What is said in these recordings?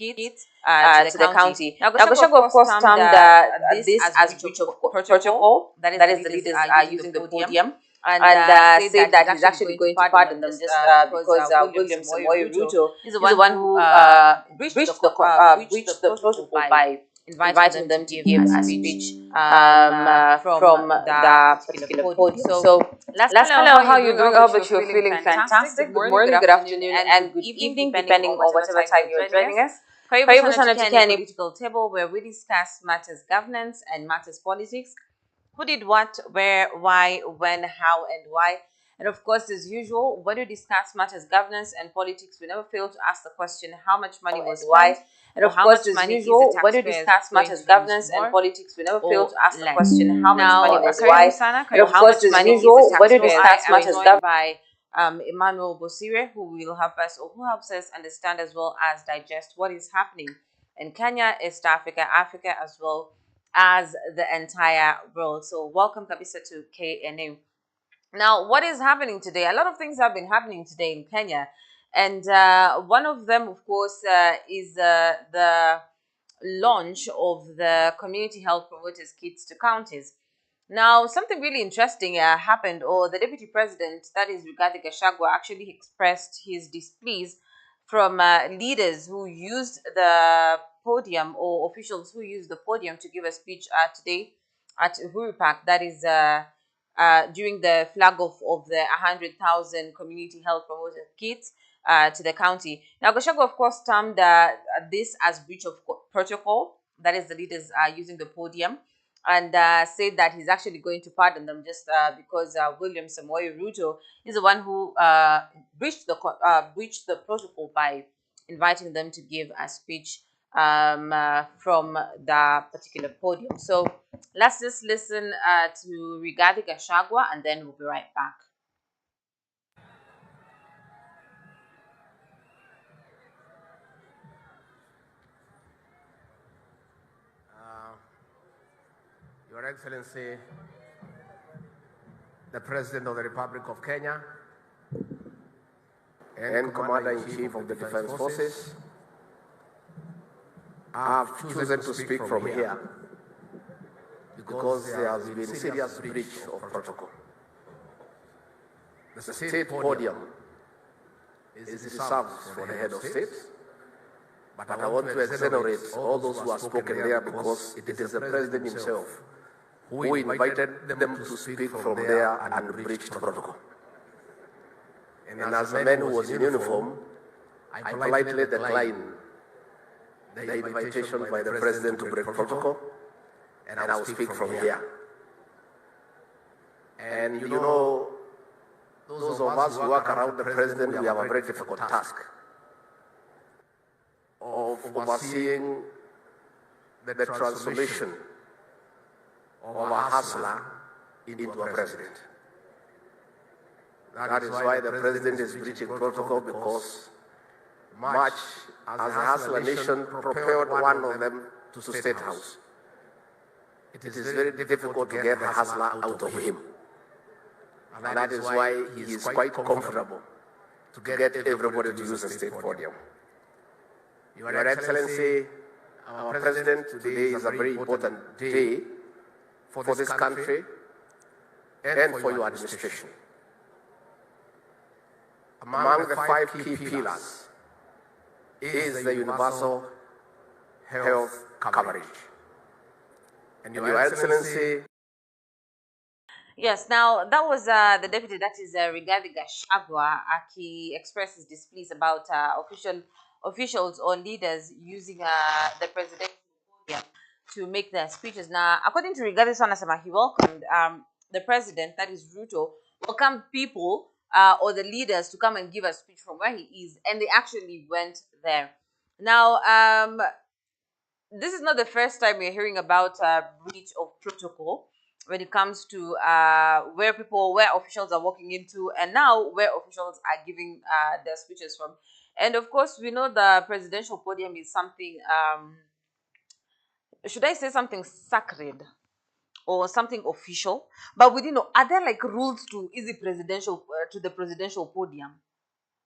kids to the county. Now, Gachagua, of course, termed this as breach of protocol. That is, the leaders are using the podium and said that he's actually going to pardon them just because William Samoei Ruto is the one who breached the protocol by inviting them to give a speech from the particular podium. So let's know how you're doing. I hope that you're feeling fantastic. Good morning, good afternoon, and good evening, depending on whatever time you're joining us. Karibu sana tukeni political table where we discuss matters governance and matters politics. Who did what, where, why, when, how, and why. And of course, as usual, when we discuss matters governance and politics, we never fail to ask the question, how much money was spent? And of course, as usual, when we discuss matters governance and politics, we never fail to ask the question, how much money was why? And of course, as usual, when we discuss matters governance by Emmanuel Bosire, who will help us, or who helps us understand as well as digest what is happening in Kenya, East Africa, Africa, as well as the entire world. So welcome Kabisa to KNU. Now, what is happening today? A lot of things have been happening today in Kenya, and one of them, of course, is the launch of the community health promoters kits to counties. Now, something really interesting happened, or the deputy president, that is Rigathi Gachagua, actually expressed his displease from leaders who used the podium, or officials who used the podium to give a speech today at Uhuru Park. That is during the flag off of the 100,000 community health promoter kits to the county. Now, Gachagua, of course, termed this as breach of protocol. That is, the leaders are using the podium, and said that he's actually going to pardon them just because William Samoei Ruto is the one who breached the protocol by inviting them to give a speech from the particular podium. So let's just listen to Rigathi Gachagua, and then we'll be right back. Your Excellency, the President of the Republic of Kenya, and Commander-in-Chief of the Defense Forces, I have chosen to speak from here because there has been serious breach of protocol. The state podium is reserved for the head of state, but I want to exonerate all those who have spoken there because it is the President himself who invited them to speak from there and breached protocol. And as a man who was in uniform, I politely declined the invitation by the President to break protocol, and I will speak from here. And you know, those of us who work around the President, we have a very difficult task of overseeing the transformation of a hustler into a president. That is why the President is breaching protocol, because much as the hustler nation propelled one of them to State House, it is very difficult to get the hustler out of him. And that is why he is quite comfortable to get everybody to use the state podium. Your Excellency, our President, today is a very important day for this country and for your administration. Among the 5 key pillars is the universal health coverage. And Your Excellency... Yes, now that was the deputy, that is Rigathi Gachagua. He expressed his displeasure about officials or leaders using the presidential podium to make their speeches. Now, according to Rigathi Sanasema, he welcomed the president, that is Ruto, welcomed people or the leaders to come and give a speech from where he is, and they actually went there. Now, this is not the first time we're hearing about breach of protocol when it comes to where officials are walking into, and now where officials are giving their speeches from. And of course, we know the presidential podium is something, should I say something sacred or something official? But we didn't know, are there like rules to the presidential podium?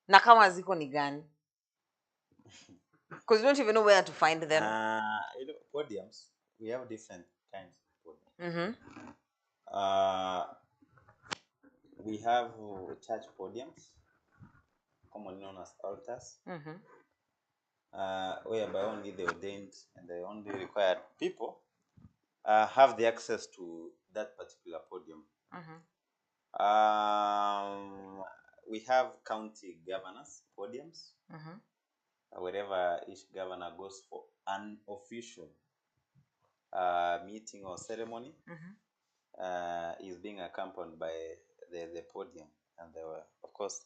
Na kama ziko ni gani? Because we don't even know where to find them. Podiums, we have different kinds of Mm-hmm. podiums. We have church podiums, commonly known as altars, Mm-hmm. whereby only the ordained and the only required people have the access to that particular podium. Mm-hmm. We have county governors podiums, Mm-hmm. wherever each governor goes for an official meeting or ceremony. Mm-hmm. Is being accompanied by the podium and of course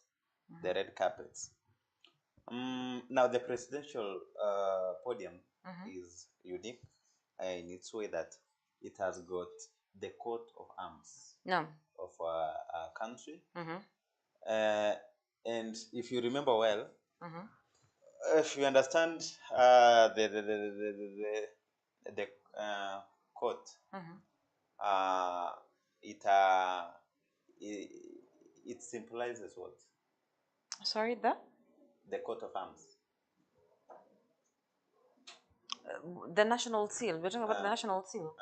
the red carpets. Now the presidential podium is unique in its way that it has got the coat of arms of a country. And if you remember well, if you understand the coat, it symbolizes what? Sorry, The coat of arms. The national seal. We're talking about the national seal.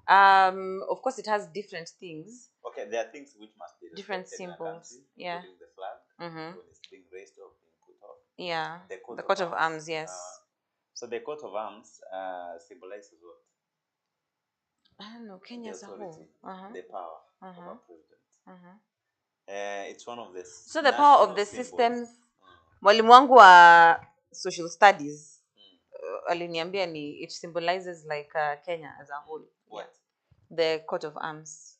Of course, it has different things. Okay, there are things which must be different symbols. Including the flag when it's being raised or being put off. Yeah. The coat of arms. Yes. So the coat of arms symbolizes what? I don't know. Kenya as a whole. The power of a president. It's one of the. So the power of the systems. Mwalimu wangu wa social studies aliniambia ni it symbolizes like Kenya as a whole. What? Yeah. The coat of arms.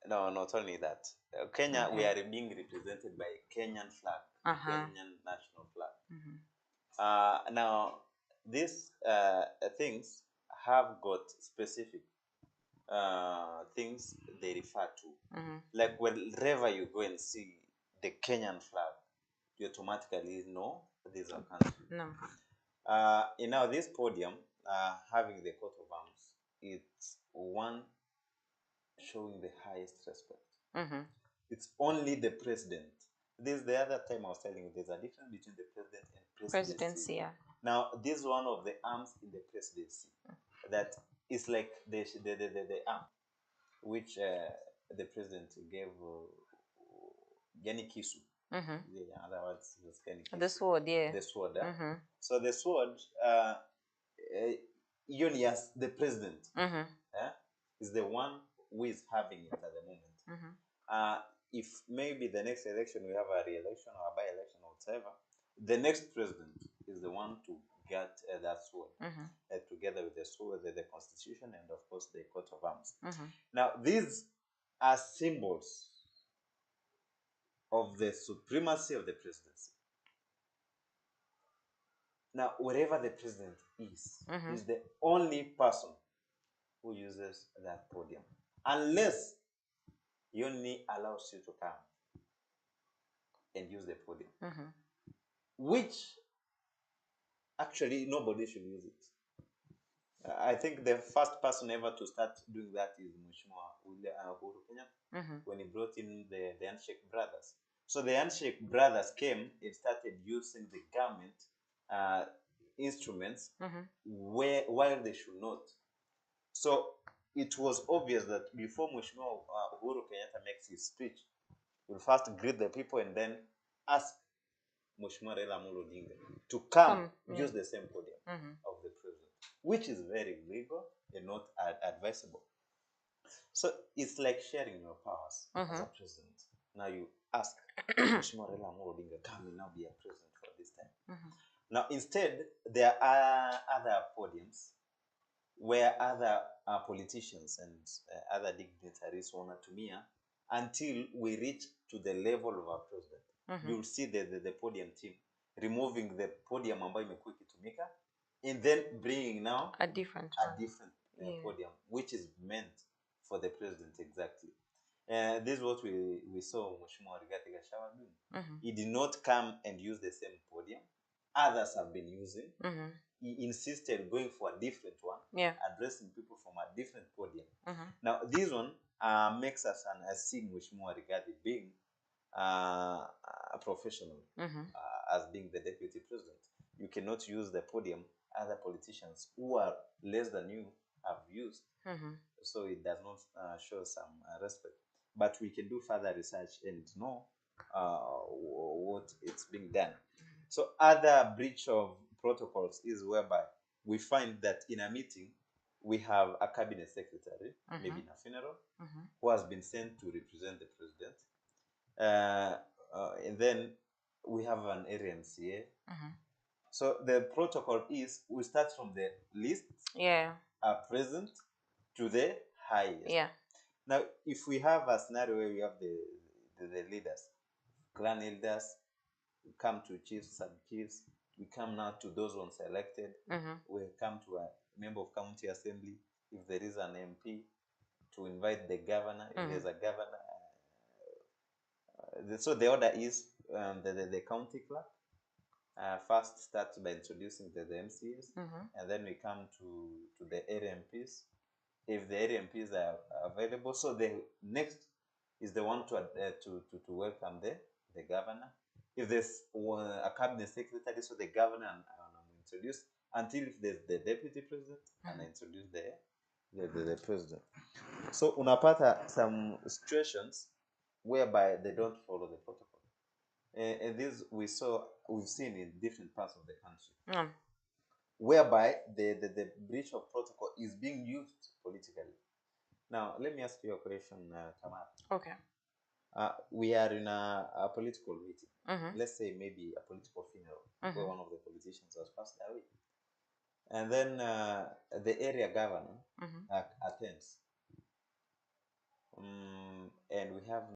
No, not only that. Kenya, we are being represented by a Kenyan flag, Kenyan national flag. Now, these things have got specific things they refer to. Like wherever you go and see the Kenyan flag, you automatically know this is our country. No. Now this podium, having the coat of arms, it's one showing the highest respect. It's only the president. This is the other time I was telling you there's a difference between the president and presidency. Yeah. Now this is one of the arms in the presidency that is like the arm which the president gave Gani Kisu. In other words, the sword, yeah. The sword. So the sword, Unias, the president, is the one who is having it at the moment. If maybe the next election we have a re-election or a by-election or whatever, the next president is the one to get that sword together with the sword, the constitution, and of course the coat of arms. Now these are symbols of the supremacy of the presidency. Now, wherever the president is the only person who uses that podium, unless he only allows you to come and use the podium, which actually nobody should use it. I think the first person ever to start doing that is Mheshimiwa Uhuru Kenyatta when he brought in the Handshake Brothers. So the Handshake Brothers came and started using the government instruments while they should not. So it was obvious that before Mheshimiwa Uhuru Kenyatta makes his speech, he will first greet the people and then ask Mheshimiwa Raila Amolo Odinga to come use the same podium of the president, which is very illegal and not advisable. So it's like sharing your powers as a president. Now you ask Mheshimiwa Raila Amolo Odinga, come and now be a president for this time. Now instead, there are other podiums where other politicians and other dignitaries wanatumia until we reach to the level of our president. You'll see the podium team removing the podium ambayo imekuwa ikitumika and then bringing now a different podium which is meant for the president exactly. This is what we saw Mheshimiwa Rigathi Gachagua doing. He did not come and use the same podium others have been using. He insisted going for a different one, addressing people from a different podium. Now this one makes us see Mheshimiwa Rigathi being a professional as being the deputy president, you cannot use the podium other politicians who are less than you have used. So it does not show some respect. But we can do further research and know what it's being done. So other breach of protocols is whereby we find that in a meeting we have a cabinet secretary, maybe in a funeral, who has been sent to represent the president. And then we have an area MCA. So the protocol is we start from the least present to the highest. Now, if we have a scenario where we have the leaders, clan elders, we come to chiefs, sub-chiefs, we come now to those ones elected, we come to a member of county assembly, if there is an MP, to invite the governor, if there's a governor. So the order is the county clerk first starts by introducing the MCAs, and then we come to the area MPs. If the area MPs are available, so the next is the one to welcome the governor. If there's a cabinet secretary, so the governor and introduce until if there's the deputy president and introduce the president. So unapata some situations whereby they don't follow the protocol. And this we've seen in different parts of the country, whereby the breach of protocol is being used politically. Now, let me ask you a question, Tamar. Okay. We are in a political meeting. Let's say maybe a political funeral where one of the politicians has passed away. And then the area governor attends. And we have